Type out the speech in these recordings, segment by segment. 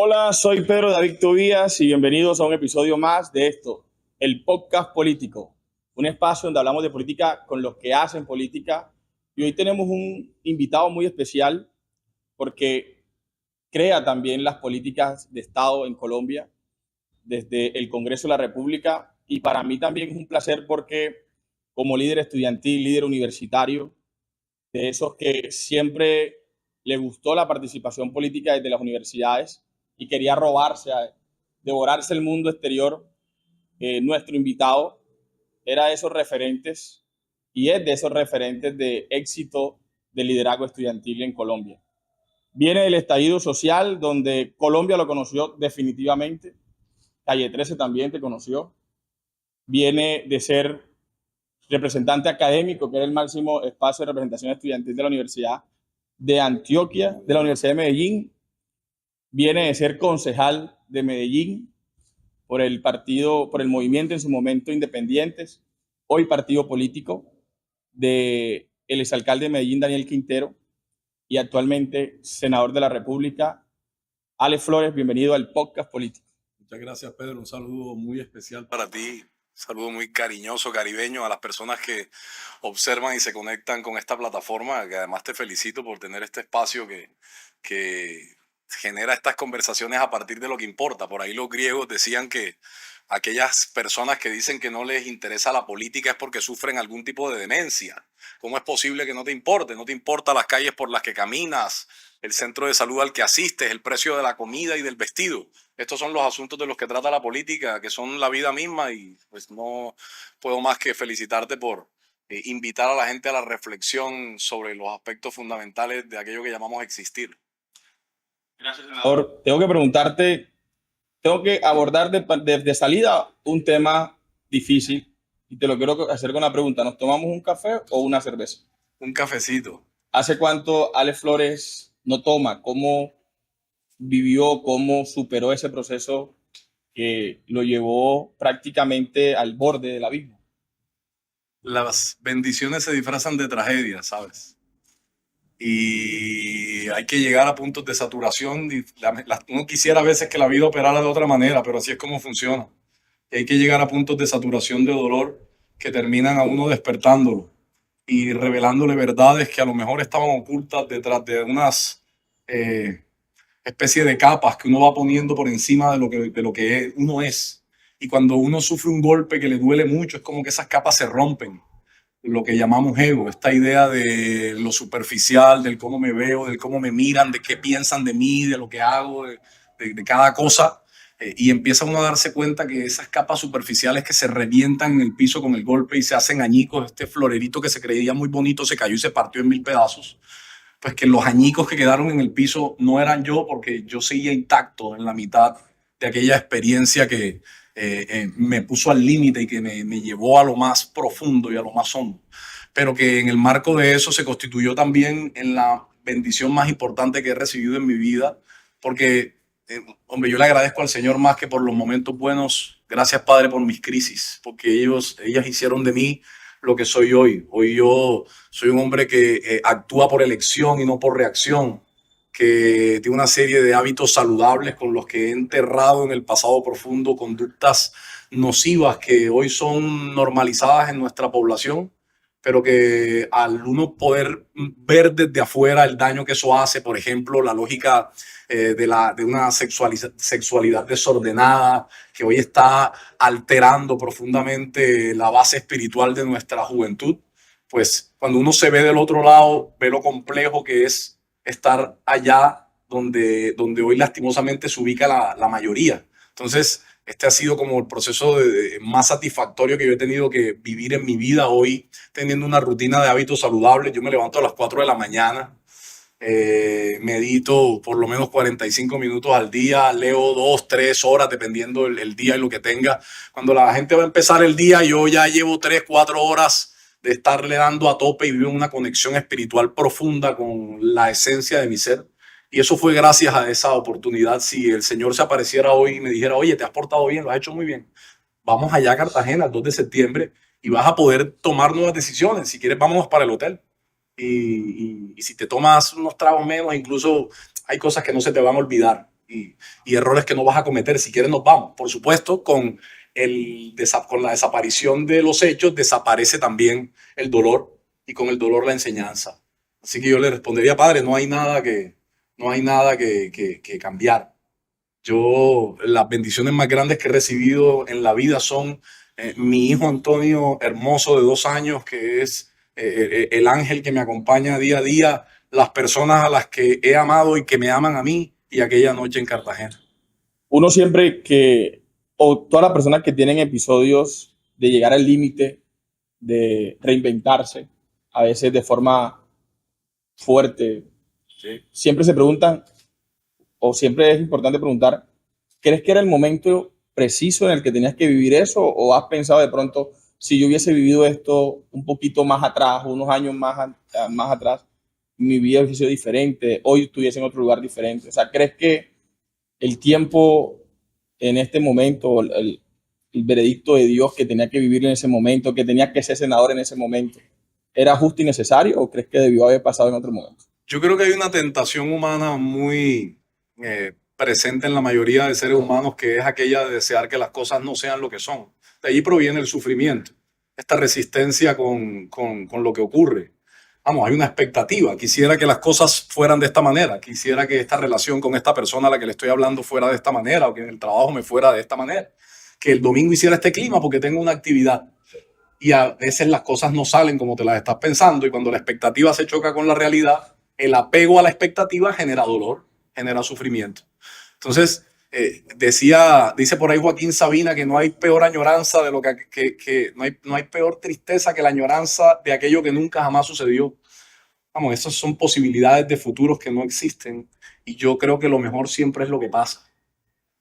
Hola, soy Pedro David Tobías y bienvenidos a un episodio más de esto, el podcast político, un espacio donde hablamos de política con los que hacen política. Y hoy tenemos un invitado muy especial porque crea también las políticas de Estado en Colombia desde el Congreso de la República, y para mí también es un placer porque como líder estudiantil, líder universitario, de esos que siempre le gustó la participación política desde las universidades y quería devorarse el mundo exterior, nuestro invitado era de esos referentes y es de esos referentes de éxito del liderazgo estudiantil en Colombia. Viene del estallido social, donde Colombia lo conoció definitivamente, Calle 13 también te conoció, viene de ser representante académico, que era el máximo espacio de representación estudiantil de la Universidad de Antioquia, de la Universidad de Medellín, viene de ser concejal de Medellín por el movimiento en su momento Independientes, hoy partido político de el exalcalde de Medellín, Daniel Quintero, y actualmente senador de la República, Ale Flores. Bienvenido al podcast político. Muchas gracias, Pedro. Un saludo muy especial para ti. Un saludo muy cariñoso, caribeño a las personas que observan y se conectan con esta plataforma, que además te felicito por tener este espacio que genera estas conversaciones a partir de lo que importa. Por ahí los griegos decían que aquellas personas que dicen que no les interesa la política es porque sufren algún tipo de demencia. ¿Cómo es posible que no te importe? No te importa las calles por las que caminas, el centro de salud al que asistes, el precio de la comida y del vestido. Estos son los asuntos de los que trata la política, que son la vida misma, y pues no puedo más que felicitarte por invitar a la gente a la reflexión sobre los aspectos fundamentales de aquello que llamamos existir. Gracias, senador. Tengo que abordar de salida un tema difícil y te lo quiero hacer con una pregunta. ¿Nos tomamos un café o una cerveza? Un cafecito. ¿Hace cuánto Ale Flores no toma? ¿Cómo vivió, cómo superó ese proceso que lo llevó prácticamente al borde del abismo? Las bendiciones se disfrazan de tragedias, ¿sabes? Y hay que llegar a puntos de saturación. Uno quisiera a veces que la vida operara de otra manera, pero así es como funciona. Y hay que llegar a puntos de saturación de dolor que terminan a uno despertándolo y revelándole verdades que a lo mejor estaban ocultas detrás de unas especie de capas que uno va poniendo por encima de lo que uno es. Y cuando uno sufre un golpe que le duele mucho, es como que esas capas se rompen. Lo que llamamos ego, esta idea de lo superficial, del cómo me veo, del cómo me miran, de qué piensan de mí, de lo que hago, de cada cosa. Y empieza uno a darse cuenta que esas capas superficiales que se revientan en el piso con el golpe y se hacen añicos, este florerito que se creía muy bonito se cayó y se partió en 1000 pedazos. Pues que los añicos que quedaron en el piso no eran yo, porque yo seguía intacto en la mitad de aquella experiencia que me puso al límite y que me llevó a lo más profundo y a lo más hondo. Pero que en el marco de eso se constituyó también en la bendición más importante que he recibido en mi vida, porque, hombre, yo le agradezco al Señor más que por los momentos buenos. Gracias, Padre, por mis crisis, porque ellas hicieron de mí lo que soy hoy. Hoy yo soy un hombre que actúa por elección y no por reacción, que tiene una serie de hábitos saludables con los que he enterrado en el pasado profundo conductas nocivas que hoy son normalizadas en nuestra población, pero que al uno poder ver desde afuera el daño que eso hace, por ejemplo, la lógica de una sexualidad desordenada que hoy está alterando profundamente la base espiritual de nuestra juventud, pues cuando uno se ve del otro lado, ve lo complejo que es estar allá donde hoy lastimosamente se ubica la mayoría. Entonces, este ha sido como el proceso más satisfactorio que yo he tenido que vivir en mi vida hoy, teniendo una rutina de hábitos saludables. Yo me levanto a las 4 de la mañana, medito por lo menos 45 minutos al día, leo 2, 3 horas, dependiendo el día y lo que tenga. Cuando la gente va a empezar el día, yo ya llevo 3, 4 horas de estarle dando a tope y vivo una conexión espiritual profunda con la esencia de mi ser. Y eso fue gracias a esa oportunidad. Si el Señor se apareciera hoy y me dijera, oye, te has portado bien, lo has hecho muy bien, vamos allá a Cartagena el 2 de septiembre y vas a poder tomar nuevas decisiones. Si quieres, vámonos para el hotel. Y si te tomas unos tragos menos, incluso hay cosas que no se te van a olvidar y errores que no vas a cometer. Si quieres, nos vamos. Por supuesto, con la desaparición de los hechos, desaparece también el dolor y con el dolor la enseñanza. Así que yo le respondería, padre, no hay nada que cambiar. Yo, las bendiciones más grandes que he recibido en la vida son mi hijo Antonio, hermoso de 2 años, que es el ángel que me acompaña día a día, las personas a las que he amado y que me aman a mí, y aquella noche en Cartagena. Uno siempre o todas las personas que tienen episodios de llegar al límite, de reinventarse, a veces de forma fuerte, ¿Sí? siempre se preguntan, o siempre es importante preguntar, ¿crees que era el momento preciso en el que tenías que vivir eso? ¿O has pensado de pronto, si yo hubiese vivido esto un poquito más atrás, unos años más atrás, mi vida hubiese sido diferente, hoy estuviese en otro lugar diferente? O sea, ¿crees que el tiempo en este momento, el veredicto de Dios que tenía que vivir en ese momento, que tenía que ser senador en ese momento, era justo y necesario, o crees que debió haber pasado en otro momento? Yo creo que hay una tentación humana muy presente en la mayoría de seres humanos, que es aquella de desear que las cosas no sean lo que son. De allí proviene el sufrimiento, esta resistencia con lo que ocurre. Vamos, hay una expectativa. Quisiera que las cosas fueran de esta manera. Quisiera que esta relación con esta persona a la que le estoy hablando fuera de esta manera, o que en el trabajo me fuera de esta manera. Que el domingo hiciera este clima porque tengo una actividad. Y a veces las cosas no salen como te las estás pensando, y cuando la expectativa se choca con la realidad, el apego a la expectativa genera dolor, genera sufrimiento. Entonces, dice por ahí Joaquín Sabina que no hay peor añoranza de lo que no hay peor tristeza que la añoranza de aquello que nunca jamás sucedió. Vamos, esas son posibilidades de futuros que no existen, y yo creo que lo mejor siempre es lo que pasa.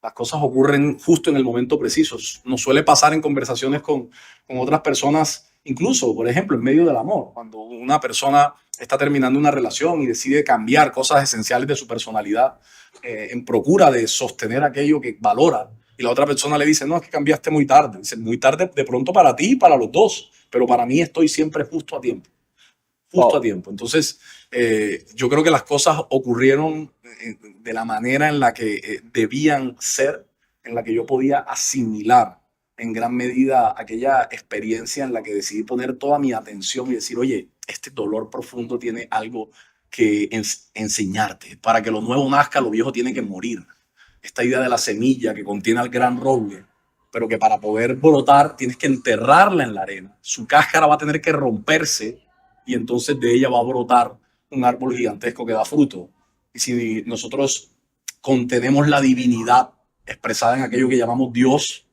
Las cosas ocurren justo en el momento preciso. Nos suele pasar en conversaciones con otras personas, incluso, por ejemplo, en medio del amor, cuando una persona está terminando una relación y decide cambiar cosas esenciales de su personalidad en procura de sostener aquello que valora, y la otra persona le dice, no, es que cambiaste muy tarde. Dice, muy tarde de pronto para ti y para los dos, pero para mí estoy siempre justo a tiempo. Justo a tiempo. Entonces, yo creo que las cosas ocurrieron de la manera en la que debían ser, en la que yo podía asimilar en gran medida aquella experiencia en la que decidí poner toda mi atención y decir, oye, este dolor profundo tiene algo que enseñarte. Para que lo nuevo nazca, lo viejo tiene que morir. Esta idea de la semilla que contiene al gran roble, pero que para poder brotar tienes que enterrarla en la arena. Su cáscara va a tener que romperse, y entonces de ella va a brotar un árbol gigantesco que da fruto. Y si nosotros contenemos la divinidad expresada en aquello que llamamos Dios,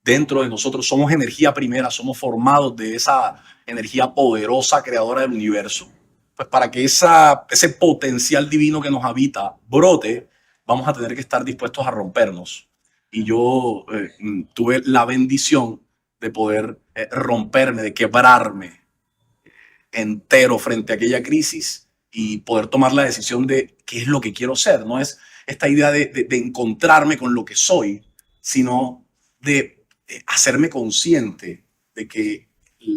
dentro de nosotros somos energía primera, somos formados de esa energía poderosa creadora del universo. Pues para que ese potencial divino que nos habita brote, vamos a tener que estar dispuestos a rompernos. Y yo tuve la bendición de poder romperme, de quebrarme entero frente a aquella crisis y poder tomar la decisión de qué es lo que quiero ser. No es esta idea de encontrarme con lo que soy, sino de hacerme consciente de que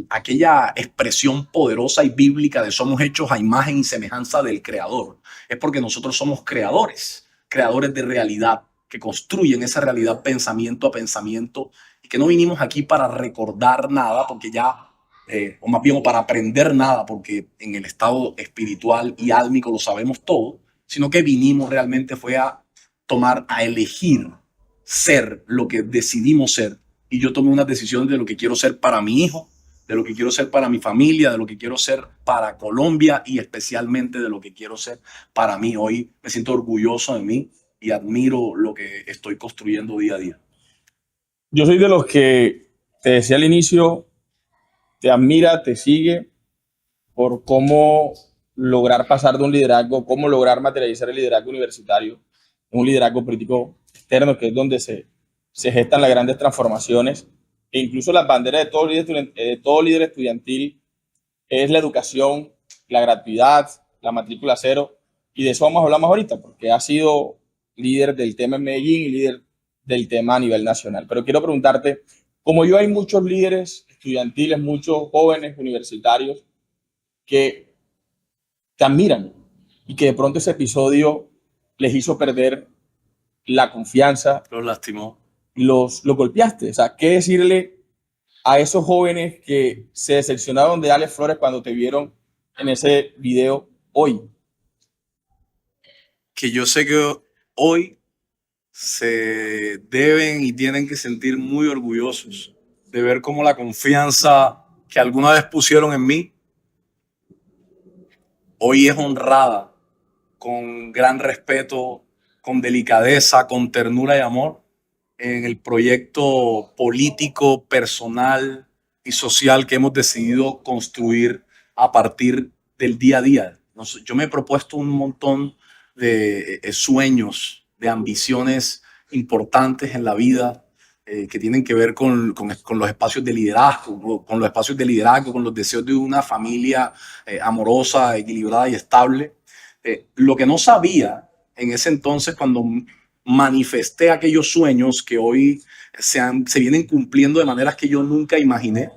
aquella expresión poderosa y bíblica de somos hechos a imagen y semejanza del Creador, es porque nosotros somos creadores de realidad, que construyen esa realidad pensamiento a pensamiento, y que no vinimos aquí para recordar nada, porque ya, o más bien para aprender nada, porque en el estado espiritual y álmico lo sabemos todo, sino que vinimos realmente fue a elegir ser lo que decidimos ser. Y yo tomé unas decisiones de lo que quiero ser para mi hijo, de lo que quiero ser para mi familia, de lo que quiero ser para Colombia, y especialmente de lo que quiero ser para mí. Hoy me siento orgulloso de mí y admiro lo que estoy construyendo día a día. Yo soy de los que, te decía al inicio, te admira, te sigue por cómo lograr pasar de un liderazgo, cómo lograr materializar el liderazgo universitario en un liderazgo político externo, que es donde se gestan las grandes transformaciones. e incluso las banderas de todo líder estudiantil es la educación, la gratuidad, la matrícula cero, y de eso vamos a hablar más ahorita, porque ha sido líder del tema en Medellín y líder del tema a nivel nacional. Pero quiero preguntarte, como yo hay muchos líderes estudiantiles, muchos jóvenes universitarios que te admiran y que de pronto ese episodio les hizo perder la confianza, Lo lastimó. los golpeaste. O sea, ¿qué decirle a esos jóvenes que se decepcionaron de Alex Flores cuando te vieron en ese video hoy? Que yo sé que hoy se deben y tienen que sentir muy orgullosos de ver cómo la confianza que alguna vez pusieron en mí hoy es honrada con gran respeto, con delicadeza, con ternura y amor en el proyecto político, personal y social que hemos decidido construir a partir del día a día. Yo me he propuesto un montón de sueños, de ambiciones importantes en la vida, que tienen que ver con los espacios de liderazgo, con los deseos de una familia amorosa, equilibrada y estable. Lo que no sabía en ese entonces, cuando manifesté aquellos sueños que hoy se vienen cumpliendo de maneras que yo nunca imaginé,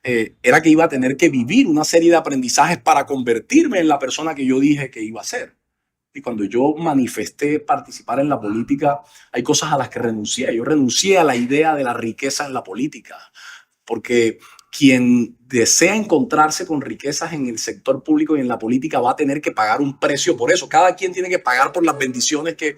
era que iba a tener que vivir una serie de aprendizajes para convertirme en la persona que yo dije que iba a ser. Y cuando yo manifesté participar en la política, hay cosas a las que renuncié. Yo renuncié a la idea de la riqueza en la política, porque quien desea encontrarse con riquezas en el sector público y en la política va a tener que pagar un precio por eso. Cada quien tiene que pagar por las bendiciones que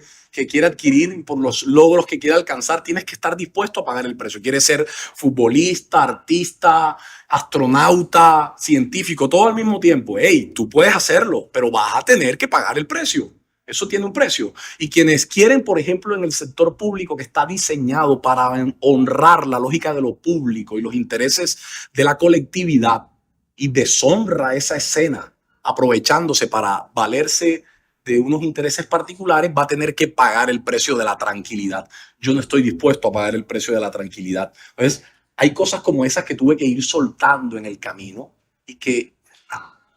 quiere adquirir, por los logros que quiere alcanzar. Tienes que estar dispuesto a pagar el precio. Quieres ser futbolista, artista, astronauta, científico, todo al mismo tiempo. Hey, tú puedes hacerlo, pero vas a tener que pagar el precio. Eso tiene un precio. Y quienes quieren, por ejemplo, en el sector público que está diseñado para honrar la lógica de lo público y los intereses de la colectividad y deshonra esa escena aprovechándose para valerse de unos intereses particulares, va a tener que pagar el precio de la tranquilidad. Yo no estoy dispuesto a pagar el precio de la tranquilidad. Entonces, hay cosas como esas que tuve que ir soltando en el camino y que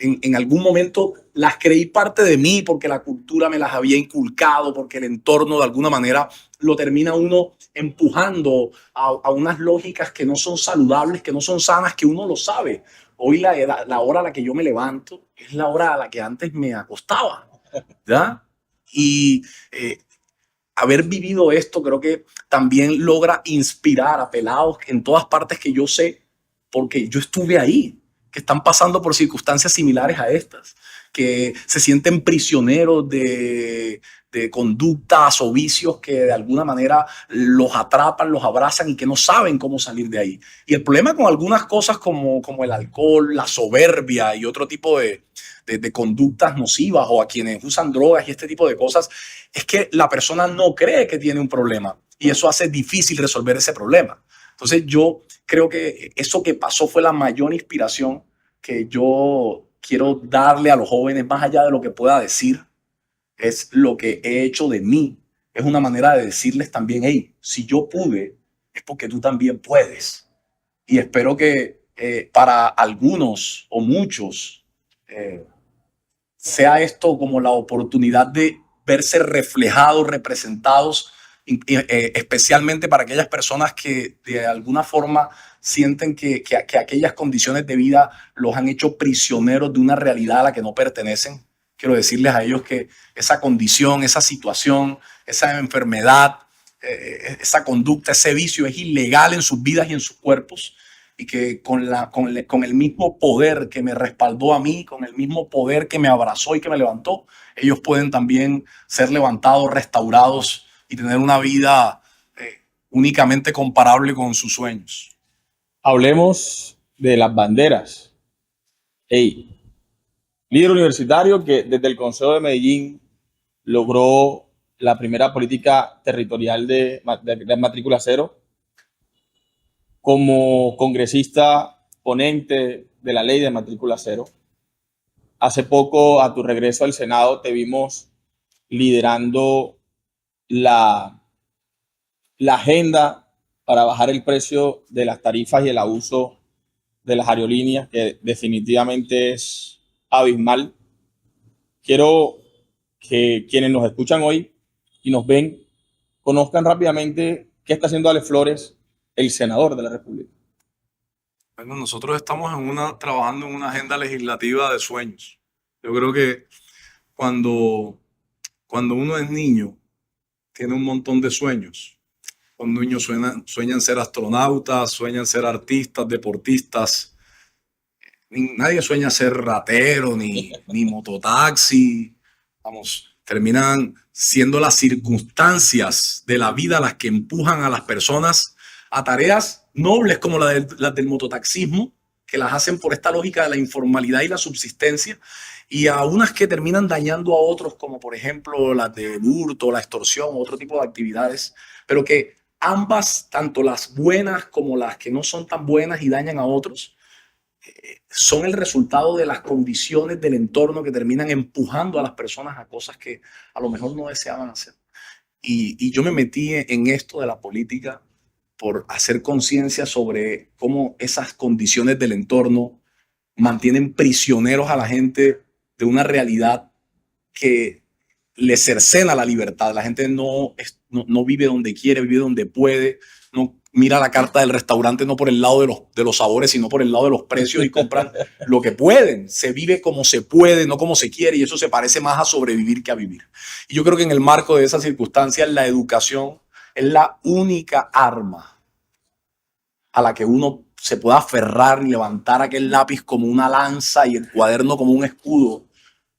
en algún momento las creí parte de mí porque la cultura me las había inculcado, porque el entorno de alguna manera lo termina uno empujando a unas lógicas que no son saludables, que no son sanas, que uno lo sabe. Hoy la hora a la que yo me levanto es la hora a la que antes me acostaba, ¿ya? Y haber vivido esto creo que también logra inspirar a pelados en todas partes que yo sé, porque yo estuve ahí, que están pasando por circunstancias similares a estas, que se sienten prisioneros de conductas o vicios que de alguna manera los atrapan, los abrazan y que no saben cómo salir de ahí. Y el problema con algunas cosas como el alcohol, la soberbia y otro tipo de conductas nocivas, o a quienes usan drogas y este tipo de cosas, es que la persona no cree que tiene un problema y eso hace difícil resolver ese problema. Entonces yo creo que eso que pasó fue la mayor inspiración que yo quiero darle a los jóvenes, más allá de lo que pueda decir, es lo que he hecho de mí. Es una manera de decirles también, hey, si yo pude, es porque tú también puedes. Y espero que para algunos o muchos sea esto como la oportunidad de verse reflejados, representados, especialmente para aquellas personas que de alguna forma sienten que aquellas condiciones de vida los han hecho prisioneros de una realidad a la que no pertenecen. Quiero decirles a ellos que esa condición, esa situación, esa enfermedad, esa conducta, ese vicio es ilegal en sus vidas y en sus cuerpos, y que con el mismo poder que me respaldó a mí, con el mismo poder que me abrazó y que me levantó, ellos pueden también ser levantados, restaurados y tener una vida únicamente comparable con sus sueños. Hablemos de las banderas. Hey, líder universitario que desde el Consejo de Medellín logró la primera política territorial de matrícula cero, como congresista ponente de la ley de matrícula cero. Hace poco, a tu regreso al Senado, te vimos liderando la agenda para bajar el precio de las tarifas y el abuso de las aerolíneas, que definitivamente es abismal. Quiero que quienes nos escuchan hoy y nos ven conozcan rápidamente qué está haciendo Alex Flores, el senador de la República. Bueno, nosotros estamos trabajando en una agenda legislativa de sueños. Yo creo que cuando uno es niño, tiene un montón de sueños. Cuando niños sueñan ser astronautas, sueñan ser artistas, deportistas. Nadie sueña ser ratero ni mototaxi. Vamos, terminan siendo las circunstancias de la vida las que empujan a las personas a tareas nobles como las del mototaxismo, que las hacen por esta lógica de la informalidad y la subsistencia, y a unas que terminan dañando a otros, como por ejemplo las del hurto, la extorsión, otro tipo de actividades, pero que ambas, tanto las buenas como las que no son tan buenas y dañan a otros, son el resultado de las condiciones del entorno que terminan empujando a las personas a cosas que a lo mejor no deseaban hacer. Y yo me metí en esto de la política por hacer conciencia sobre cómo esas condiciones del entorno mantienen prisioneros a la gente de una realidad que le cercena la libertad. La gente no vive donde quiere, vive donde puede, no mira la carta del restaurante no por el lado de los sabores, sino por el lado de los precios y compran lo que pueden. Se vive como se puede, no como se quiere, y eso se parece más a sobrevivir que a vivir. Y yo creo que en el marco de esas circunstancias la educación es la única arma a la que uno se pueda aferrar y levantar aquel lápiz como una lanza y el cuaderno como un escudo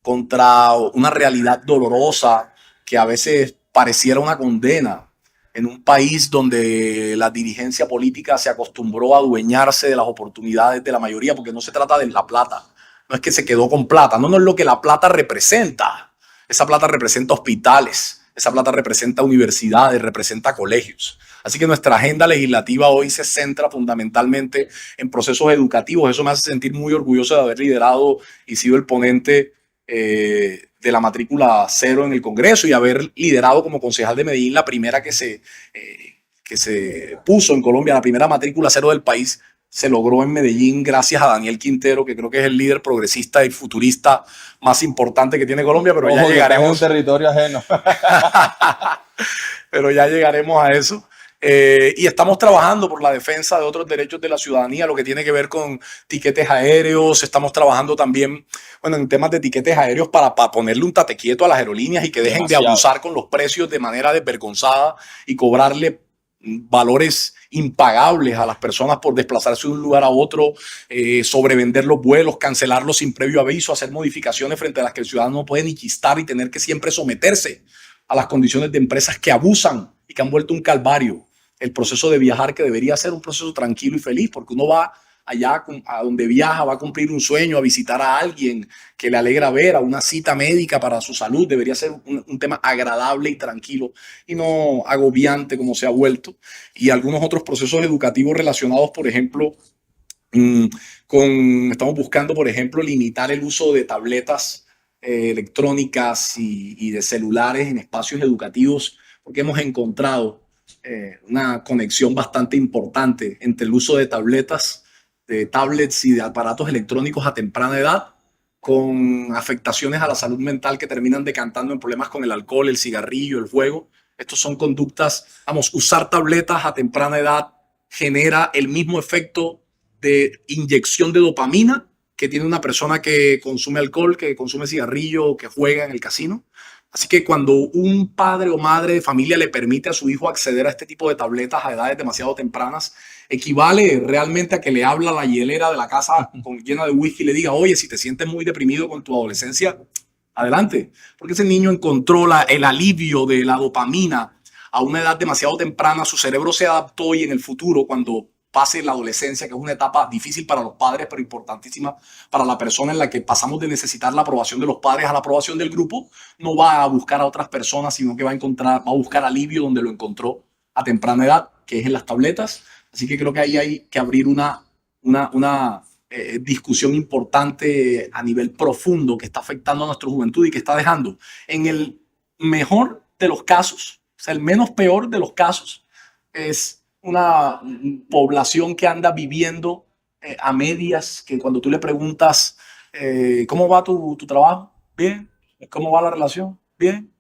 contra una realidad dolorosa que a veces pareciera una condena en un país donde la dirigencia política se acostumbró a adueñarse de las oportunidades de la mayoría, porque no se trata de la plata, no es que se quedó con plata, no es lo que la plata representa. Esa plata representa hospitales, esa plata representa universidades, representa colegios. Así que nuestra agenda legislativa hoy se centra fundamentalmente en procesos educativos. Eso me hace sentir muy orgulloso de haber liderado y sido el ponente de la matrícula cero en el Congreso y haber liderado como concejal de Medellín la primera que se puso en Colombia, la primera matrícula cero del país. Se logró en Medellín gracias a Daniel Quintero, que creo que es el líder progresista y futurista más importante que tiene Colombia, pero ya llegaremos. Es un territorio ajeno. Pero ya llegaremos a eso. Y estamos trabajando por la defensa de otros derechos de la ciudadanía, lo que tiene que ver con tiquetes aéreos. Estamos trabajando también, bueno, en temas de tiquetes aéreos para ponerle un tate quieto a las aerolíneas y que dejen de abusar con los precios de manera desvergonzada y cobrarle valores impagables a las personas por desplazarse de un lugar a otro, sobrevender los vuelos, cancelarlos sin previo aviso, hacer modificaciones frente a las que el ciudadano no puede ni chistar y tener que siempre someterse a las condiciones de empresas que abusan y que han vuelto un calvario el proceso de viajar, que debería ser un proceso tranquilo y feliz, porque uno va allá a donde viaja, va a cumplir un sueño, a visitar a alguien que le alegra ver, a una cita médica para su salud. Debería ser un tema agradable y tranquilo y no agobiante como se ha vuelto. Y algunos otros procesos educativos relacionados, por ejemplo, estamos buscando, por ejemplo, limitar el uso de tabletas electrónicas y de celulares en espacios educativos, porque hemos encontrado una conexión bastante importante entre el uso de tabletas, de tablets y de aparatos electrónicos a temprana edad, con afectaciones a la salud mental que terminan decantando en problemas con el alcohol, el cigarrillo, el juego. Estos son conductas, vamos, usar tabletas a temprana edad genera el mismo efecto de inyección de dopamina que tiene una persona que consume alcohol, que consume cigarrillo o que juega en el casino. Así que cuando un padre o madre de familia le permite a su hijo acceder a este tipo de tabletas a edades demasiado tempranas, equivale realmente a que le habla a la hielera de la casa llena de whisky y le diga: oye, si te sientes muy deprimido con tu adolescencia, adelante. Porque ese niño encontró el alivio de la dopamina a una edad demasiado temprana. Su cerebro se adaptó y en el futuro, cuando pase la adolescencia, que es una etapa difícil para los padres, pero importantísima para la persona, en la que pasamos de necesitar la aprobación de los padres a la aprobación del grupo, no va a buscar a otras personas, sino que va a buscar alivio donde lo encontró a temprana edad, que es en las tabletas. Así que creo que ahí hay que abrir una discusión importante a nivel profundo que está afectando a nuestra juventud y que está dejando, en el mejor de los casos, o sea, el menos peor de los casos, es una población que anda viviendo a medias, que cuando tú le preguntas ¿cómo va tu trabajo? Bien. ¿Cómo va la relación? Bien.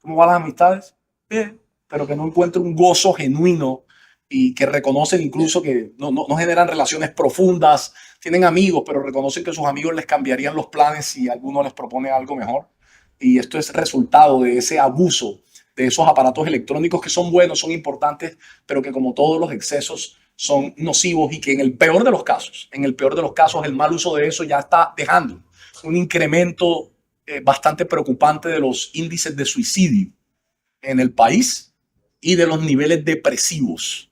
¿Cómo van las amistades? Bien. Pero que no encuentra un gozo genuino y que reconocen incluso que no generan relaciones profundas, tienen amigos, pero reconocen que sus amigos les cambiarían los planes si alguno les propone algo mejor. Y esto es resultado de ese abuso de esos aparatos electrónicos que son buenos, son importantes, pero que como todos los excesos son nocivos y que en el peor de los casos, el mal uso de eso ya está dejando un incremento bastante preocupante de los índices de suicidio en el país y de los niveles depresivos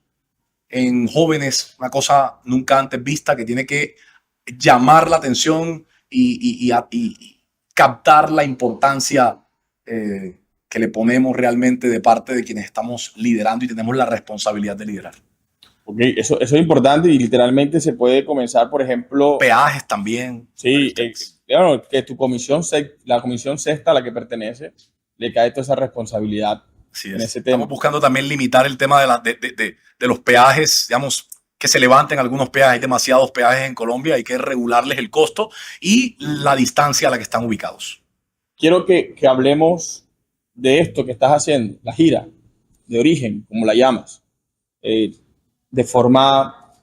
en jóvenes, una cosa nunca antes vista que tiene que llamar la atención y captar la importancia que le ponemos realmente de parte de quienes estamos liderando y tenemos la responsabilidad de liderar. Okay, eso es importante y literalmente se puede comenzar, por ejemplo... Peajes también. Sí, claro, que la comisión sexta a la que pertenece, le cae toda esa responsabilidad en ese tema. Estamos buscando también limitar el tema de los peajes, digamos, que se levanten algunos peajes. Hay demasiados peajes en Colombia, hay que regularles el costo y la distancia a la que están ubicados. Quiero que hablemos de esto que estás haciendo, la gira de origen, como la llamas, de forma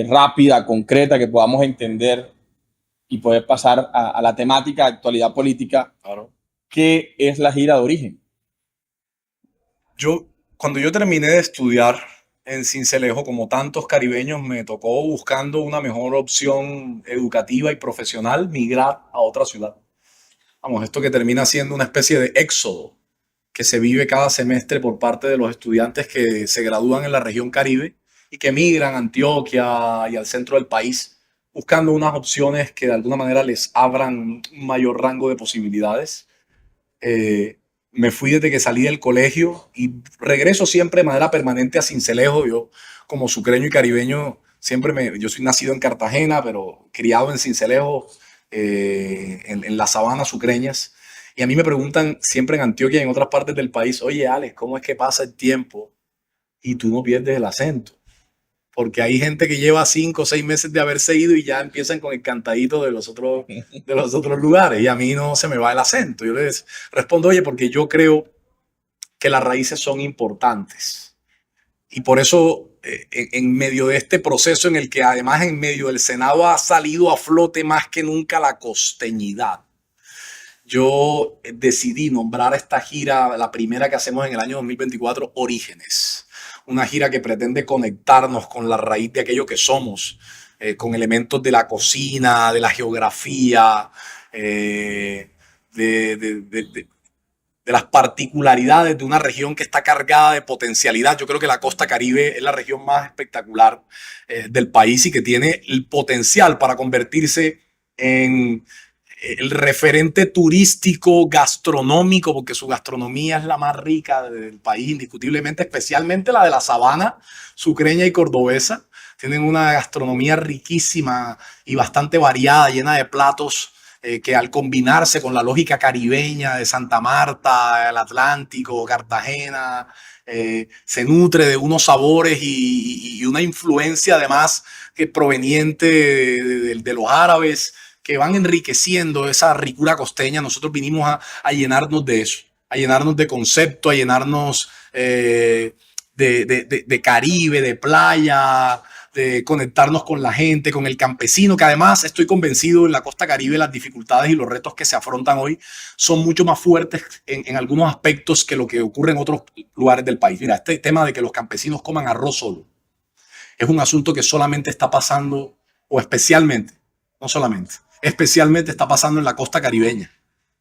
rápida, concreta, que podamos entender y poder pasar a la temática de actualidad política. Claro. ¿Qué es la gira de origen? Cuando yo terminé de estudiar en Sincelejo, como tantos caribeños, me tocó, buscando una mejor opción educativa y profesional, migrar a otra ciudad. Vamos, esto que termina siendo una especie de éxodo que se vive cada semestre por parte de los estudiantes que se gradúan en la región Caribe y que migran a Antioquia y al centro del país, buscando unas opciones que de alguna manera les abran un mayor rango de posibilidades. Me fui desde que salí del colegio y regreso siempre de manera permanente a Sincelejo. Yo, como sucreño y caribeño, yo soy nacido en Cartagena, pero criado en Sincelejo, en las sabanas sucreñas. Y a mí me preguntan siempre en Antioquia y en otras partes del país: oye, Alex, ¿cómo es que pasa el tiempo y tú no pierdes el acento? Porque hay gente que lleva 5 o 6 meses de haberse ido y ya empiezan con el cantadito de los otros lugares, y a mí no se me va el acento. Yo les respondo: oye, porque yo creo que las raíces son importantes. Y por eso, en medio de este proceso en el que además en medio del Senado ha salido a flote más que nunca la costeñidad, yo decidí nombrar a esta gira, la primera que hacemos en el año 2024, Orígenes. Una gira que pretende conectarnos con la raíz de aquello que somos, con elementos de la cocina, de la geografía, de las particularidades de una región que está cargada de potencialidad. Yo creo que la costa Caribe es la región más espectacular del país y que tiene el potencial para convertirse en el referente turístico gastronómico, porque su gastronomía es la más rica del país, indiscutiblemente, especialmente la de la sabana sucreña y cordobesa. Tienen una gastronomía riquísima y bastante variada, llena de platos que al combinarse con la lógica caribeña de Santa Marta, el Atlántico, Cartagena, se nutre de unos sabores y una influencia además que proveniente de los árabes, que van enriqueciendo esa ricura costeña. Nosotros vinimos a llenarnos de eso, a llenarnos de concepto, a llenarnos de Caribe, de playa, de conectarnos con la gente, con el campesino, que además estoy convencido en la costa Caribe las dificultades y los retos que se afrontan hoy son mucho más fuertes en algunos aspectos que lo que ocurre en otros lugares del país. Mira, este tema de que los campesinos coman arroz solo es un asunto que solamente está pasando, o especialmente, no solamente, especialmente está pasando en la costa caribeña,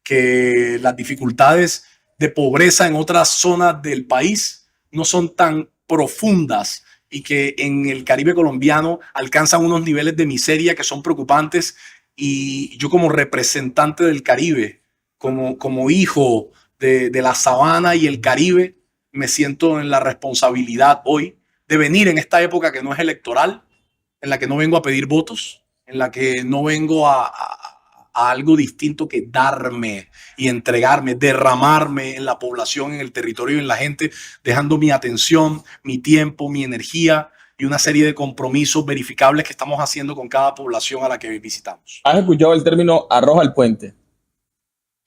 que las dificultades de pobreza en otras zonas del país no son tan profundas y que en el Caribe colombiano alcanzan unos niveles de miseria que son preocupantes. Y yo, como representante del Caribe, como hijo de la sabana y el Caribe, me siento en la responsabilidad hoy de venir en esta época que no es electoral, en la que no vengo a pedir votos, en la que no vengo a a algo distinto que darme y entregarme, derramarme en la población, en el territorio y en la gente, dejando mi atención, mi tiempo, mi energía y una serie de compromisos verificables que estamos haciendo con cada población a la que visitamos. ¿Has escuchado el término arroz al puente?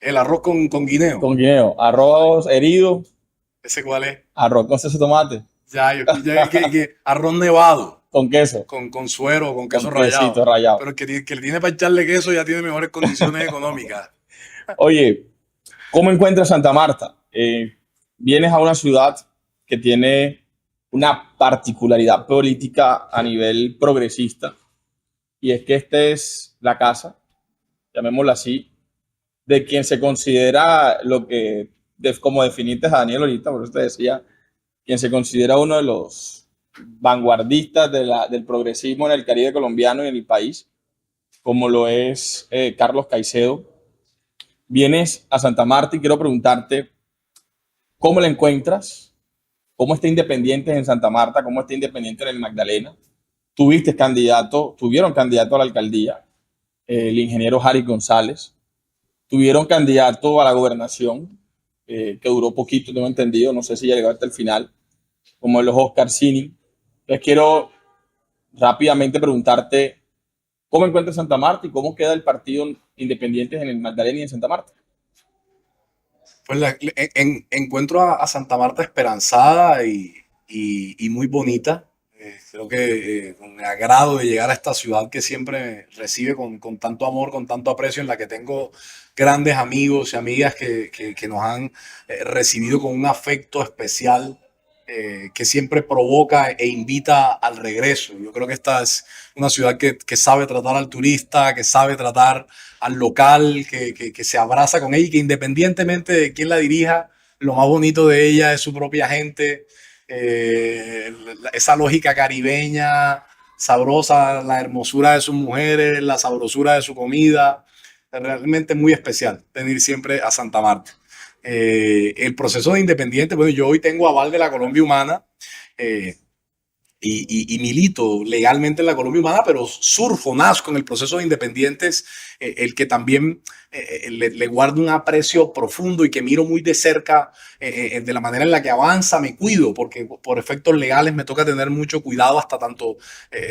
El arroz con guineo. Con guineo. Arroz herido. ¿Ese cuál es? Arroz con salsa de tomate. Ya, yo escuché que arroz nevado. Con queso. Con suero, con queso rallado. Pero el que tiene para echarle queso ya tiene mejores condiciones económicas. Oye, ¿cómo encuentras Santa Marta? Vienes a una ciudad que tiene una particularidad política a nivel progresista, y es que esta es la casa, llamémosla así, de quien se considera lo que, como definiste a Daniel ahorita, por eso te decía, quien se considera uno de los vanguardistas del progresismo en el Caribe colombiano y en el país, como lo es Carlos Caicedo. Vienes a Santa Marta y quiero preguntarte cómo la encuentras, cómo está Independiente en Santa Marta, cómo está Independiente en el Magdalena. Tuvieron candidato a la alcaldía, el ingeniero Harry González. Tuvieron candidato a la gobernación, que duró poquito, tengo entendido, no sé si ya llegó hasta el final, como los Oscar Cini. Entonces quiero rápidamente preguntarte cómo encuentras Santa Marta y cómo queda el partido Independiente en el Magdalena y en Santa Marta. Pues encuentro a Santa Marta esperanzada y muy bonita. Creo que con el agrado de llegar a esta ciudad que siempre recibe con tanto amor, con tanto aprecio, en la que tengo grandes amigos y amigas que nos han recibido con un afecto especial que siempre provoca e invita al regreso. Yo creo que esta es una ciudad que sabe tratar al turista, que sabe tratar al local, que se abraza con ella y que independientemente de quién la dirija, lo más bonito de ella es su propia gente. Esa lógica caribeña, sabrosa, la hermosura de sus mujeres, la sabrosura de su comida, realmente muy especial venir siempre a Santa Marta. El proceso de Independiente, bueno, yo hoy tengo aval de la Colombia Humana y milito legalmente en la Colombia Humana, pero nazco en el proceso de Independientes, el que también le guardo un aprecio profundo y que miro muy de cerca de la manera en la que avanza, me cuido, porque por efectos legales me toca tener mucho cuidado hasta tanto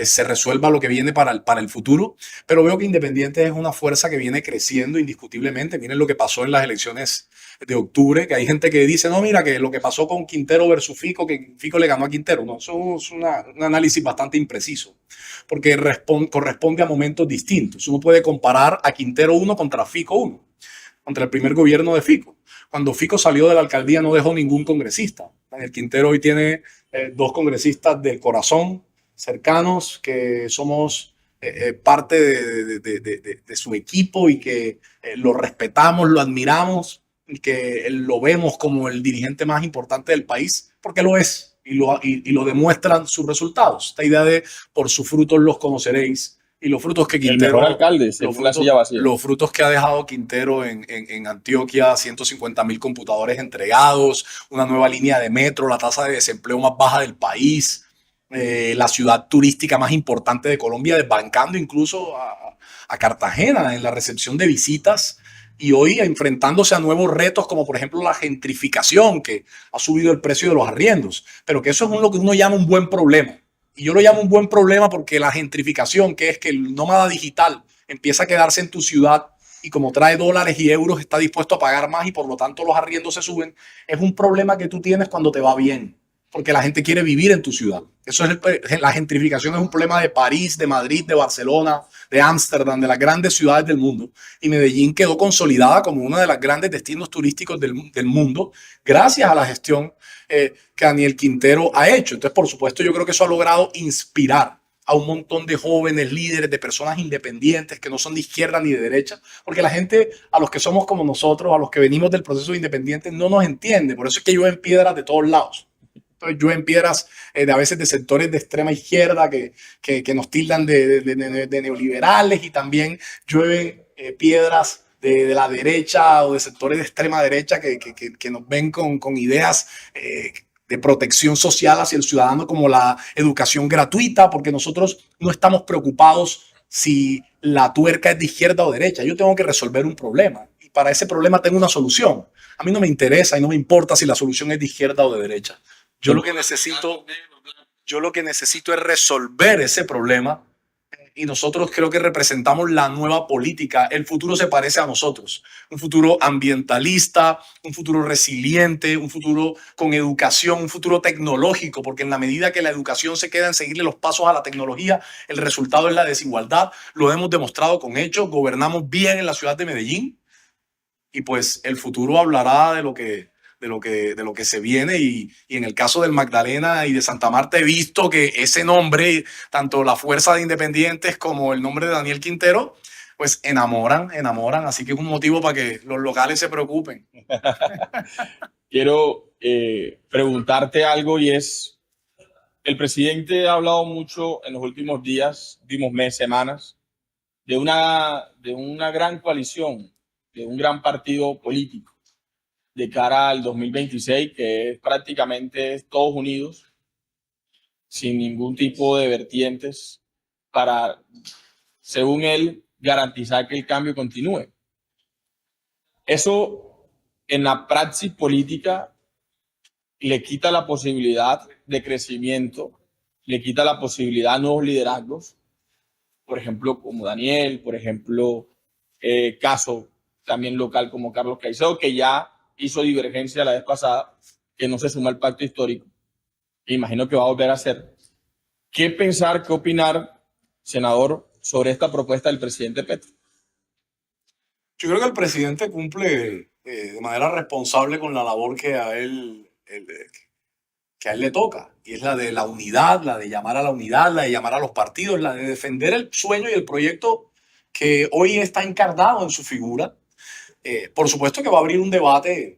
se resuelva lo que viene para el futuro, pero veo que Independientes es una fuerza que viene creciendo indiscutiblemente. Miren lo que pasó en las elecciones de octubre, que hay gente que dice, no, mira, que lo que pasó con Quintero versus Fico, que Fico le ganó a Quintero. No, eso es un análisis bastante impreciso, porque corresponde a momentos distintos. Uno puede comparar a Quintero 1 contra Fico 1, contra el primer gobierno de Fico. Cuando Fico salió de la alcaldía no dejó ningún congresista. El Quintero hoy tiene 2 congresistas del corazón, cercanos, que somos parte de su equipo y que lo respetamos, lo admiramos, y que lo vemos como el dirigente más importante del país, porque lo es, y lo demuestran sus resultados. Esta idea de por sus frutos los conoceréis, y los frutos que Quintero... El mejor alcalde, los frutos que ha dejado Quintero en Antioquia: 150.000 computadores entregados, una nueva línea de metro, la tasa de desempleo más baja del país, la ciudad turística más importante de Colombia, desbancando incluso a Cartagena en la recepción de visitas, y hoy enfrentándose a nuevos retos como por ejemplo la gentrificación, que ha subido el precio de los arriendos, pero que eso es lo que uno llama un buen problema. Y yo lo llamo un buen problema porque la gentrificación, que es que el nómada digital empieza a quedarse en tu ciudad y como trae dólares y euros está dispuesto a pagar más y por lo tanto los arriendos se suben, es un problema que tú tienes cuando te va bien, porque la gente quiere vivir en tu ciudad. La gentrificación es un problema de París, de Madrid, de Barcelona, de Ámsterdam, de las grandes ciudades del mundo. Y Medellín quedó consolidada como uno de los grandes destinos turísticos del mundo gracias a la gestión que Daniel Quintero ha hecho. Entonces, por supuesto, yo creo que eso ha logrado inspirar a un montón de jóvenes líderes, de personas independientes que no son de izquierda ni de derecha, porque la gente, a los que somos como nosotros, a los que venimos del proceso de Independientes, no nos entiende. Por eso es que llueven piedras de todos lados. Entonces, llueven piedras a veces de sectores de extrema izquierda que nos tildan de neoliberales, y también llueven piedras de la derecha o de sectores de extrema derecha que nos ven con ideas de protección social hacia el ciudadano, como la educación gratuita, porque nosotros no estamos preocupados si la tuerca es de izquierda o derecha. Yo tengo que resolver un problema y para ese problema tengo una solución. A mí no me interesa y no me importa si la solución es de izquierda o de derecha. Yo lo que necesito es resolver ese problema y nosotros creo que representamos la nueva política. El futuro se parece a nosotros. Un futuro ambientalista, un futuro resiliente, un futuro con educación, un futuro tecnológico, porque en la medida que la educación se queda en seguirle los pasos a la tecnología, el resultado es la desigualdad. Lo hemos demostrado con hechos. Gobernamos bien en la ciudad de Medellín y pues el futuro hablará de lo que se viene y en el caso del Magdalena y de Santa Marta he visto que ese nombre, tanto la Fuerza de Independientes como el nombre de Daniel Quintero, pues enamoran, así que es un motivo para que los locales se preocupen. Quiero preguntarte algo y es, el presidente ha hablado mucho en los últimos días, últimos meses, semanas, de una gran coalición, de un gran partido político de cara al 2026, que es prácticamente todos unidos, sin ningún tipo de vertientes, para, según él, garantizar que el cambio continúe. Eso, en la praxis política, le quita la posibilidad de crecimiento, le quita la posibilidad a nuevos liderazgos, por ejemplo, como Daniel, por ejemplo, caso también local como Carlos Caicedo, que ya hizo divergencia la vez pasada, que no se suma al pacto histórico. Imagino que va a volver a hacer. ¿Qué pensar, qué opinar, senador, sobre esta propuesta del presidente Petro? Yo creo que el presidente cumple de manera responsable con la labor que a él le toca, y es la de la unidad, la de llamar a la unidad, la de llamar a los partidos, la de defender el sueño y el proyecto que hoy está encarnado en su figura. Por supuesto que va a abrir un debate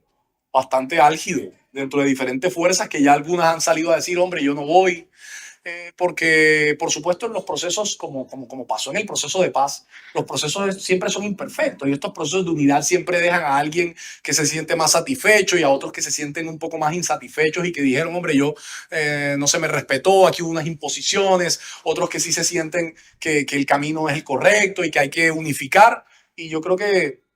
bastante álgido dentro de diferentes fuerzas que ya algunas han salido a decir, hombre, yo no voy, porque por supuesto en los procesos, como pasó en el proceso de paz, los procesos siempre son imperfectos y estos procesos de unidad siempre dejan a alguien que se siente más satisfecho y a otros que se sienten un poco más insatisfechos y que dijeron, hombre, yo no se me respetó, aquí hubo unas imposiciones, otros que sí se sienten que el camino es el correcto y que hay que unificar. Y yo creo que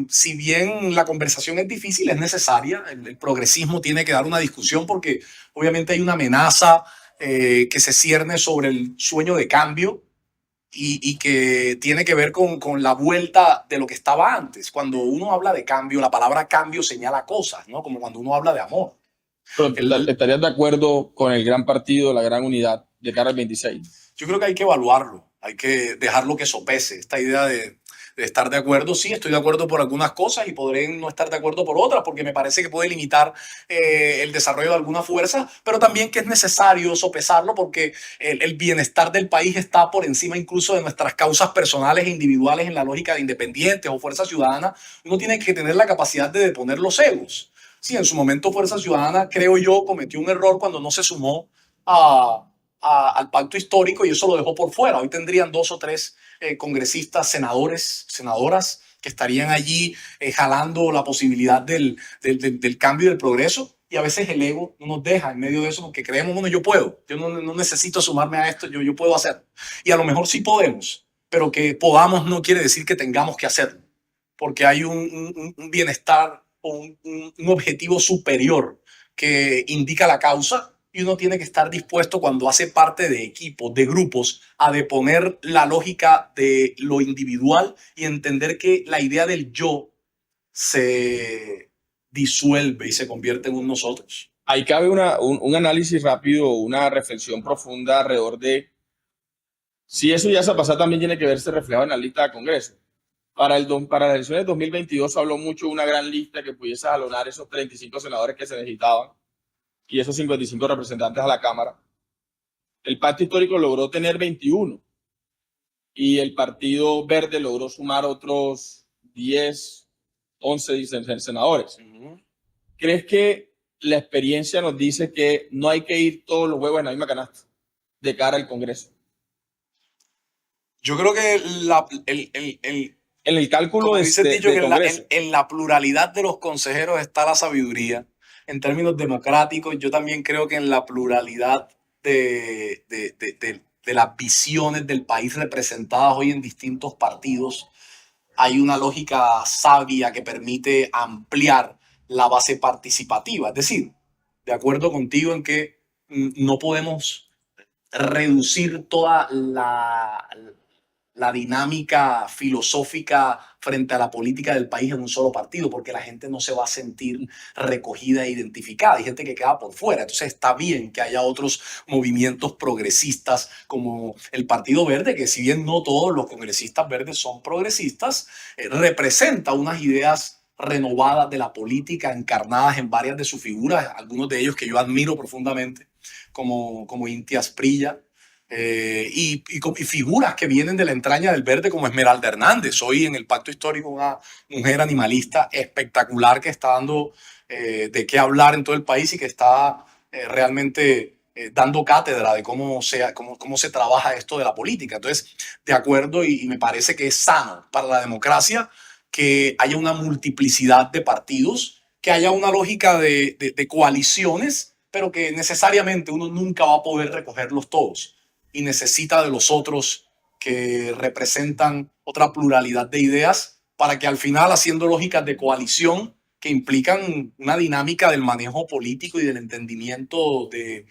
si bien la conversación es difícil, es necesaria. El progresismo tiene que dar una discusión porque obviamente hay una amenaza que se cierne sobre el sueño de cambio y que tiene que ver con la vuelta de lo que estaba antes. Cuando uno habla de cambio, la palabra cambio señala cosas, ¿no? Como cuando uno habla de amor. Pero, ¿estarías de acuerdo con el gran partido, la gran unidad de cara al 26? Yo creo que hay que evaluarlo, hay que dejarlo que sopese. Esta idea de estar de acuerdo, sí, estoy de acuerdo por algunas cosas y podré no estar de acuerdo por otras, porque me parece que puede limitar el desarrollo de alguna fuerza, pero también que es necesario sopesarlo porque el bienestar del país está por encima incluso de nuestras causas personales e individuales en la lógica de independientes o Fuerza Ciudadana. Uno tiene que tener la capacidad de deponer los egos. Sí, en su momento Fuerza Ciudadana, creo yo, cometió un error cuando no se sumó al pacto histórico y eso lo dejó por fuera. Hoy tendrían 2 o 3 congresistas, senadores, senadoras que estarían allí jalando la posibilidad del cambio y del progreso. Y a veces el ego no nos deja en medio de eso porque creemos, bueno, yo puedo, yo no necesito sumarme a esto, yo puedo hacer. Y a lo mejor sí podemos, pero que podamos no quiere decir que tengamos que hacerlo, porque hay un bienestar o un objetivo superior que indica la causa y uno tiene que estar dispuesto cuando hace parte de equipos, de grupos, a deponer la lógica de lo individual y entender que la idea del yo se disuelve y se convierte en un nosotros. Ahí cabe un análisis rápido, una reflexión profunda alrededor de si eso ya se ha pasado, también tiene que verse reflejado en la lista de Congreso. Para las elecciones de 2022 se habló mucho de una gran lista que pudiese jalonar esos 35 senadores que se necesitaban y esos 55 representantes a la Cámara. El pacto histórico logró tener 21 y el Partido Verde logró sumar otros 10, 11 senadores. ¿Crees que la experiencia nos dice que no hay que ir todos los huevos en la misma canasta de cara al Congreso? Yo creo que en el cálculo en la pluralidad de los consejeros está la sabiduría. En términos democráticos, yo también creo que en la pluralidad de de las visiones del país representadas hoy en distintos partidos, hay una lógica sabia que permite ampliar la base participativa. Es decir, de acuerdo contigo en que no podemos reducir toda la dinámica filosófica frente a la política del país en un solo partido, porque la gente no se va a sentir recogida e identificada. Hay gente que queda por fuera. Entonces está bien que haya otros movimientos progresistas como el Partido Verde, que si bien no todos los congresistas verdes son progresistas, representa unas ideas renovadas de la política encarnadas en varias de sus figuras, algunos de ellos que yo admiro profundamente, como Inti Asprilla, y figuras que vienen de la entraña del verde como Esmeralda Hernández, hoy en el Pacto Histórico una mujer animalista espectacular que está dando de qué hablar en todo el país y que está realmente dando cátedra de cómo se trabaja esto de la política. Entonces, de acuerdo, y me parece que es sano para la democracia que haya una multiplicidad de partidos, que haya una lógica de coaliciones, pero que necesariamente uno nunca va a poder recogerlos todos y necesita de los otros que representan otra pluralidad de ideas para que al final, haciendo lógicas de coalición que implican una dinámica del manejo político y del entendimiento de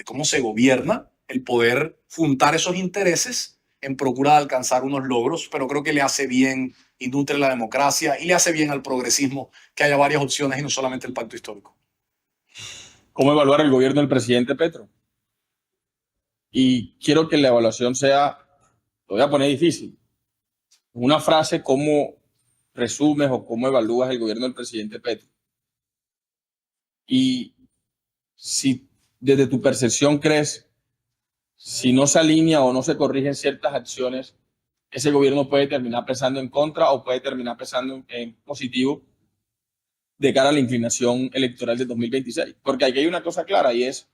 cómo se gobierna, el poder juntar esos intereses en procura de alcanzar unos logros, pero creo que le hace bien y nutre la democracia y le hace bien al progresismo que haya varias opciones y no solamente el pacto histórico. ¿Cómo evaluar el gobierno del presidente Petro? Y quiero que la evaluación sea, lo voy a poner difícil, una frase, ¿cómo resumes o cómo evalúas el gobierno del presidente Petro? Y si desde tu percepción crees, si no se alinea o no se corrigen ciertas acciones, ese gobierno puede terminar pesando en contra o puede terminar pesando en positivo de cara a la inclinación electoral de 2026. Porque aquí hay una cosa clara y es,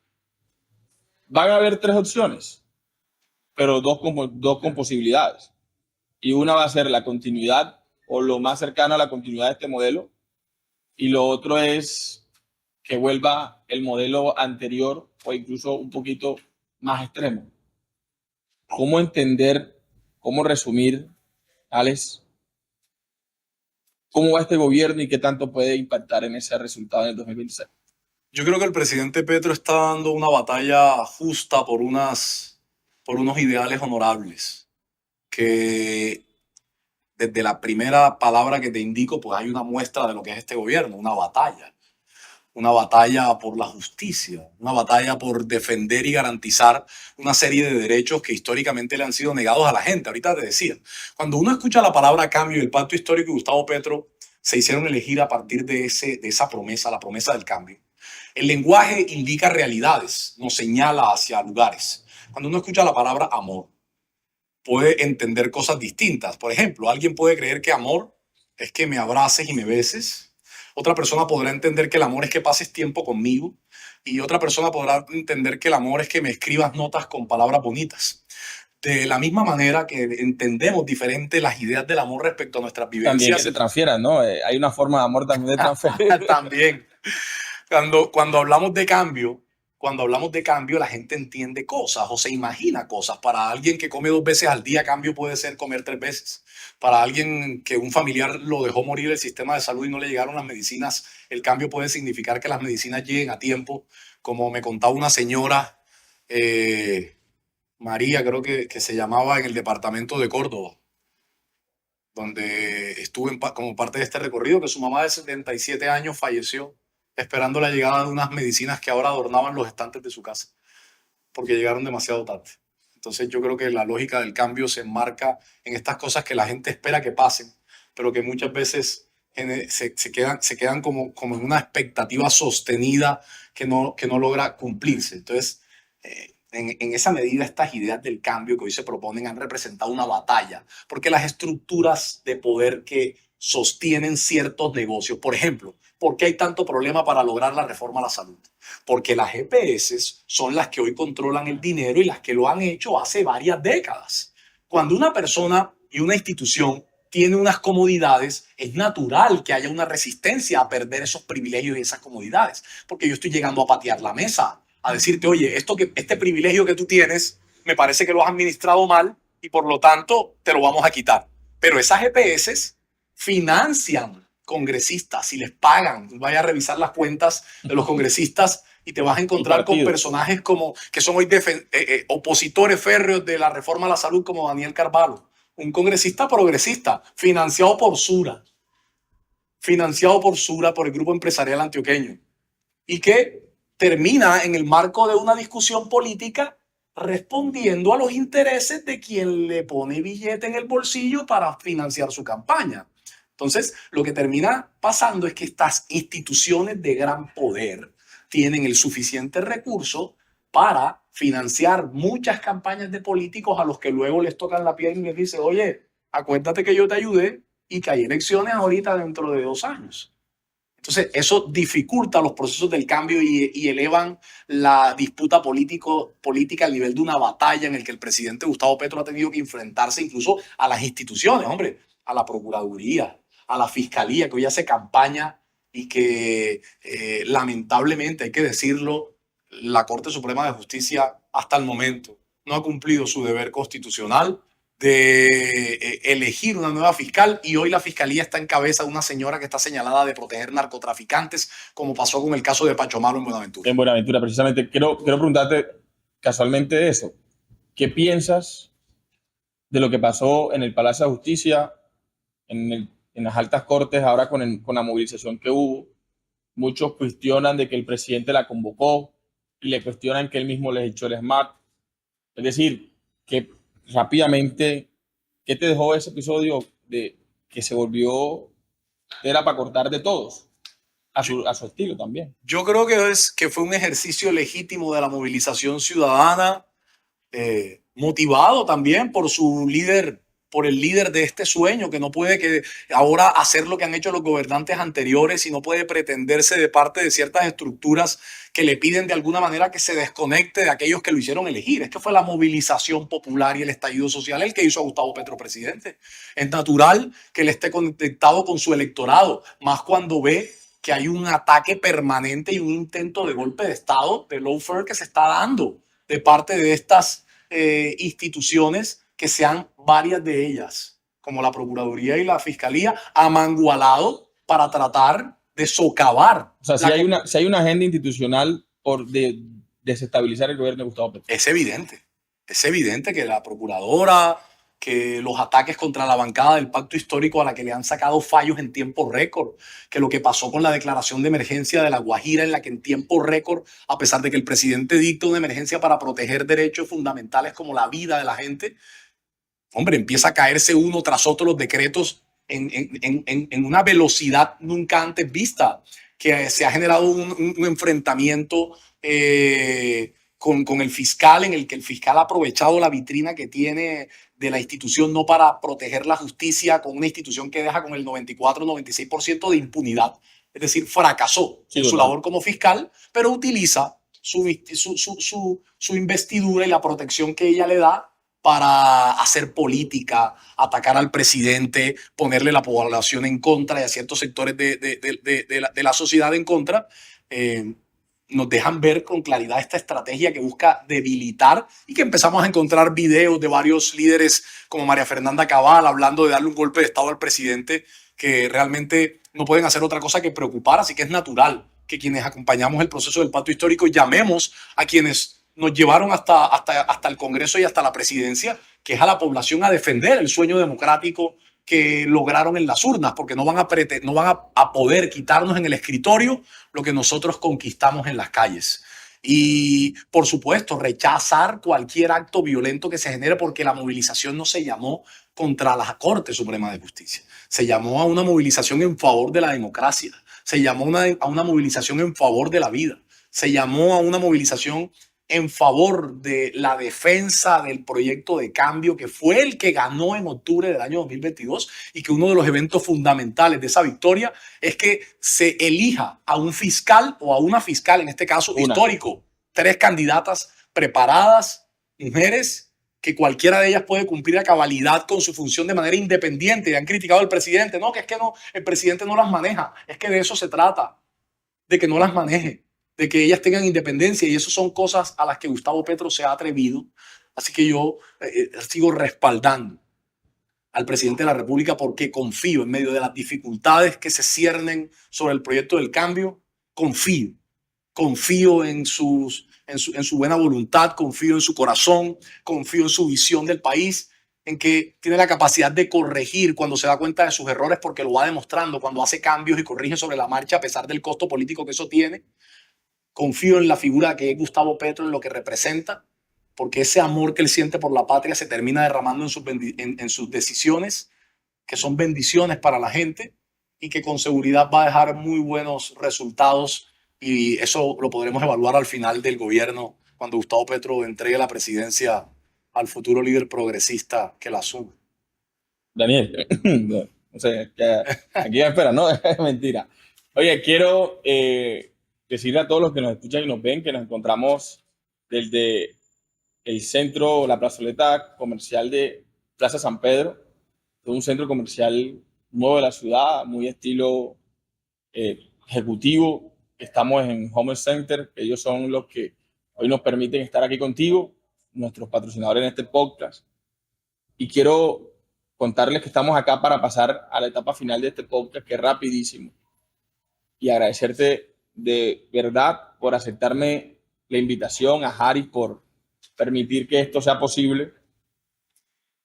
van a haber 3 opciones, pero dos con posibilidades. Y una va a ser la continuidad o lo más cercano a la continuidad de este modelo. Y lo otro es que vuelva el modelo anterior o incluso un poquito más extremo. ¿Cómo entender, cómo resumir, Alex, cómo va este gobierno y qué tanto puede impactar en ese resultado en el 2026? Yo creo que el presidente Petro está dando una batalla justa por unos ideales honorables, que desde la primera palabra que te indico, pues hay una muestra de lo que es este gobierno, una batalla por la justicia, una batalla por defender y garantizar una serie de derechos que históricamente le han sido negados a la gente. Ahorita te decía, cuando uno escucha la palabra cambio, el pacto histórico y Gustavo Petro se hicieron elegir a partir de esa promesa, la promesa del cambio. El lenguaje indica realidades, nos señala hacia lugares. Cuando uno escucha la palabra amor, puede entender cosas distintas. Por ejemplo, alguien puede creer que amor es que me abraces y me beses. Otra persona podrá entender que el amor es que pases tiempo conmigo. Y otra persona podrá entender que el amor es que me escribas notas con palabras bonitas. De la misma manera que entendemos diferente las ideas del amor respecto a nuestras vivencias. También que se transfieran, ¿no? Hay una forma de amor también de transferir. También. Cuando hablamos de cambio, la gente entiende cosas o se imagina cosas. Para alguien que come 2 veces al día, cambio puede ser comer 3 veces. Para alguien que un familiar lo dejó morir el sistema de salud y no le llegaron las medicinas, el cambio puede significar que las medicinas lleguen a tiempo. Como me contaba una señora, María, creo que se llamaba, en el departamento de Córdoba, donde estuve como parte de este recorrido, que su mamá de 77 años falleció esperando la llegada de unas medicinas que ahora adornaban los estantes de su casa, porque llegaron demasiado tarde. Entonces yo creo que la lógica del cambio se enmarca en estas cosas que la gente espera que pasen, pero que muchas veces se quedan como en una expectativa sostenida que no logra cumplirse. Entonces, en esa medida, estas ideas del cambio que hoy se proponen han representado una batalla, porque las estructuras de poder que sostienen ciertos negocios, por ejemplo, ¿por qué hay tanto problema para lograr la reforma a la salud? Porque las EPS son las que hoy controlan el dinero y las que lo han hecho hace varias décadas. Cuando una persona y una institución tiene unas comodidades, es natural que haya una resistencia a perder esos privilegios y esas comodidades, porque yo estoy llegando a patear la mesa a decirte, oye, este privilegio que tú tienes, me parece que lo has administrado mal y por lo tanto te lo vamos a quitar. Pero esas EPS financian congresistas y les pagan. Vaya a revisar las cuentas de los congresistas y te vas a encontrar con personajes como que son hoy opositores férreos de la reforma a la salud, como Daniel Carvalho, un congresista progresista, financiado por Sura, por el grupo empresarial antioqueño, y que termina en el marco de una discusión política respondiendo a los intereses de quien le pone billete en el bolsillo para financiar su campaña. Entonces, lo que termina pasando es que estas instituciones de gran poder tienen el suficiente recurso para financiar muchas campañas de políticos a los que luego les tocan la piel y les dicen, oye, acuérdate que yo te ayudé y que hay elecciones ahorita dentro de 2 años. Entonces, eso dificulta los procesos del cambio y elevan la disputa política al nivel de una batalla en el que el presidente Gustavo Petro ha tenido que enfrentarse incluso a las instituciones, hombre, a la Procuraduría, a la Fiscalía, que hoy hace campaña y que lamentablemente, hay que decirlo, la Corte Suprema de Justicia hasta el momento no ha cumplido su deber constitucional de elegir una nueva fiscal, y hoy la fiscalía está en cabeza de una señora que está señalada de proteger narcotraficantes, como pasó con el caso de Pachomaro en Buenaventura. En Buenaventura, precisamente. Quiero preguntarte casualmente eso. ¿Qué piensas de lo que pasó en el Palacio de Justicia, en las altas cortes, ahora con la movilización que hubo? Muchos cuestionan de que el presidente la convocó y le cuestionan que él mismo les echó el SMART. Es decir, que rápidamente, ¿qué te dejó ese episodio de que se volvió, era para cortar de todos, a su estilo también? Yo creo que fue un ejercicio legítimo de la movilización ciudadana, motivado también por su líder, por el líder de este sueño, que no puede que ahora hacer lo que han hecho los gobernantes anteriores y no puede pretenderse de parte de ciertas estructuras que le piden de alguna manera que se desconecte de aquellos que lo hicieron elegir. Es que fue la movilización popular y el estallido social el que hizo a Gustavo Petro presidente. Es natural que él esté conectado con su electorado, más cuando ve que hay un ataque permanente y un intento de golpe de Estado, de lawfare, que se está dando de parte de estas instituciones, que sean varias de ellas, como la Procuraduría y la Fiscalía, amangualado para tratar de socavar. O sea, si hay una agenda institucional por desestabilizar el gobierno de Gustavo Petro. Es evidente que la Procuradora, que los ataques contra la bancada del Pacto Histórico, a la que le han sacado fallos en tiempo récord, que lo que pasó con la declaración de emergencia de La Guajira, en la que en tiempo récord, a pesar de que el presidente dicta una emergencia para proteger derechos fundamentales como la vida de la gente, hombre, empieza a caerse uno tras otro los decretos en una velocidad nunca antes vista, que se ha generado un enfrentamiento con el fiscal, en el que el fiscal ha aprovechado la vitrina que tiene de la institución, no para proteger la justicia, con una institución que deja con el 94-96% de impunidad. Es decir, fracasó en su labor como fiscal, pero utiliza su investidura y la protección que ella le da para hacer política, atacar al presidente, ponerle la población en contra y a ciertos sectores de la sociedad en contra. Nos dejan ver con claridad esta estrategia que busca debilitar, y que empezamos a encontrar videos de varios líderes como María Fernanda Cabal hablando de darle un golpe de Estado al presidente, que realmente no pueden hacer otra cosa que preocupar. Así que es natural que quienes acompañamos el proceso del Pacto Histórico llamemos a quienes nos llevaron hasta el Congreso y hasta la presidencia, que es a la población, a defender el sueño democrático que lograron en las urnas, porque no van a poder quitarnos en el escritorio lo que nosotros conquistamos en las calles. Y, por supuesto, rechazar cualquier acto violento que se genere, porque la movilización no se llamó contra la Corte Suprema de Justicia, se llamó a una movilización en favor de la democracia, se llamó a una movilización en favor de la vida, se llamó a una movilización en favor de la defensa del proyecto de cambio, que fue el que ganó en octubre del año 2022, y que uno de los eventos fundamentales de esa victoria es que se elija a un fiscal o a una fiscal, en este caso histórico, 3 candidatas preparadas, mujeres, que cualquiera de ellas puede cumplir a cabalidad con su función de manera independiente. Y han criticado al presidente, no, que es que no, el presidente no las maneja. Es que de eso se trata, de que no las maneje. de que ellas tengan independencia, y eso son cosas a las que Gustavo Petro se ha atrevido. Así que yo sigo respaldando al presidente de la República porque confío en medio de las dificultades que se ciernen sobre el proyecto del cambio, confío en su buena voluntad, confío en su corazón, confío en su visión del país, en que tiene la capacidad de corregir cuando se da cuenta de sus errores, porque lo va demostrando cuando hace cambios y corrige sobre la marcha a pesar del costo político que eso tiene. Confío en la figura que es Gustavo Petro, en lo que representa, porque ese amor que él siente por la patria se termina derramando en sus decisiones, que son bendiciones para la gente y que con seguridad va a dejar muy buenos resultados, y eso lo podremos evaluar al final del gobierno cuando Gustavo Petro entregue la presidencia al futuro líder progresista que la asume. Daniel, no sé, aquí me espera, ¿no? Es mentira. Oye, quiero decirle a todos los que nos escuchan y nos ven que nos encontramos desde el centro, la plazoleta comercial de Plaza San Pedro, un centro comercial nuevo de la ciudad, muy estilo ejecutivo. Estamos en Home Center, ellos son los que hoy nos permiten estar aquí contigo, nuestros patrocinadores en este podcast. Y quiero contarles que estamos acá para pasar a la etapa final de este podcast, que es rapidísimo. Y agradecerte de verdad por aceptarme la invitación, a Haris por permitir que esto sea posible.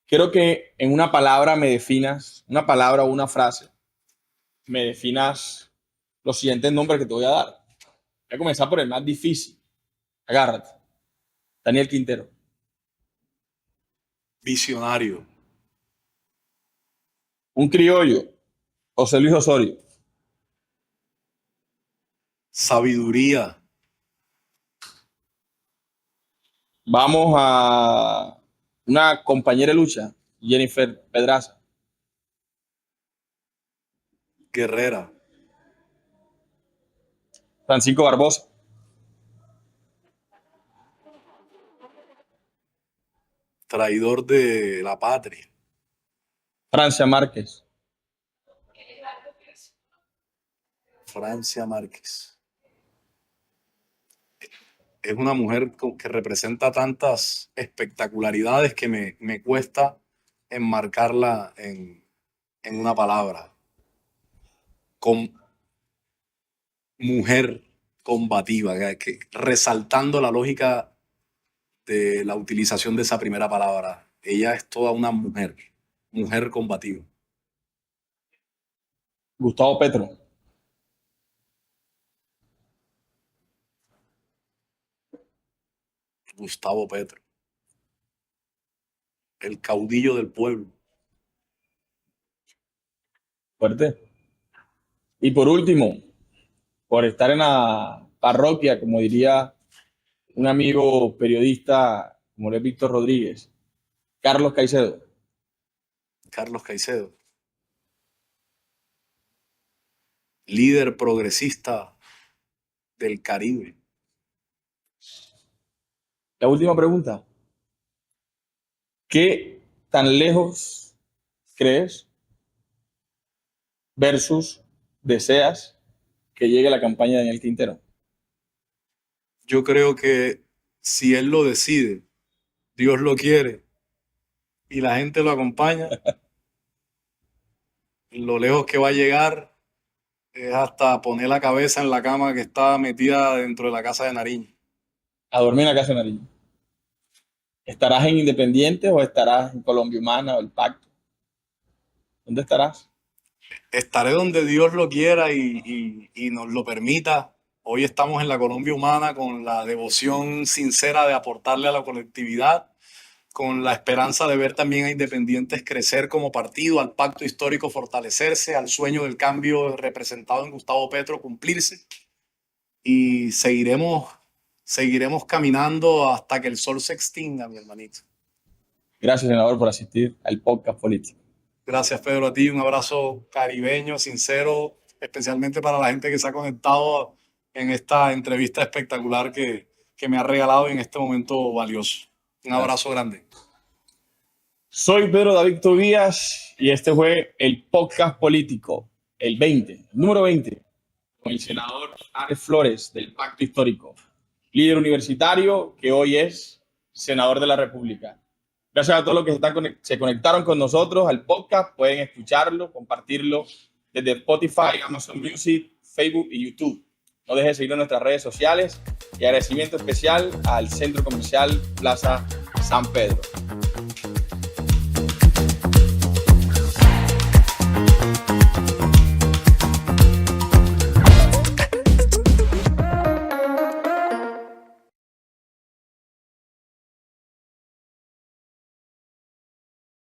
Quiero que en una palabra me definas, una palabra o una frase, me definas los siguientes nombres que te voy a dar. Voy a comenzar por el más difícil. Agárrate. Daniel Quintero. Visionario. Un criollo. José Luis Osorio. Sabiduría. Vamos a una compañera de lucha, Jennifer Pedraza. Guerrera. Francisco Barbosa. Traidor de la patria. Francia Márquez. Francia Márquez. Es una mujer que representa tantas espectacularidades que me cuesta enmarcarla en una palabra. Mujer combativa, resaltando la lógica de la utilización de esa primera palabra. Ella es toda una mujer combativa. Gustavo Petro. Gustavo Petro. El caudillo del pueblo. Fuerte. Y por último, por estar en la parroquia, como diría un amigo periodista como es Víctor Rodríguez, Carlos Caicedo. Carlos Caicedo. Líder progresista del Caribe. La última pregunta. ¿Qué tan lejos crees versus deseas que llegue la campaña de Daniel Quintero? Yo creo que si él lo decide, Dios lo quiere y la gente lo acompaña, lo lejos que va a llegar es hasta poner la cabeza en la cama que está metida dentro de la casa de Nariño. A dormir en la casa de Nariño. ¿Estarás en Independiente o estarás en Colombia Humana o el Pacto? ¿Dónde estarás? Estaré donde Dios lo quiera y nos lo permita. Hoy estamos en la Colombia Humana con la devoción sincera de aportarle a la colectividad, con la esperanza de ver también a Independientes crecer como partido, al pacto histórico fortalecerse, al sueño del cambio representado en Gustavo Petro cumplirse. Y seguiremos caminando hasta que el sol se extinga, mi hermanito. Gracias, senador, por asistir al podcast político. Gracias, Pedro, a ti. Un abrazo caribeño, sincero, especialmente para la gente que se ha conectado en esta entrevista espectacular que me ha regalado en este momento valioso. Un abrazo grande. Soy Pedro David Tobías y este fue el podcast político, el 20, el número 20. con el senador Ares Flores del Pacto Histórico, líder universitario que hoy es senador de la República. Gracias a todos los que se conectaron con nosotros al podcast. Pueden escucharlo, compartirlo desde Spotify, Amazon Music, Facebook y YouTube. No dejen de seguirnos en nuestras redes sociales y agradecimiento especial al Centro Comercial Plaza San Pedro.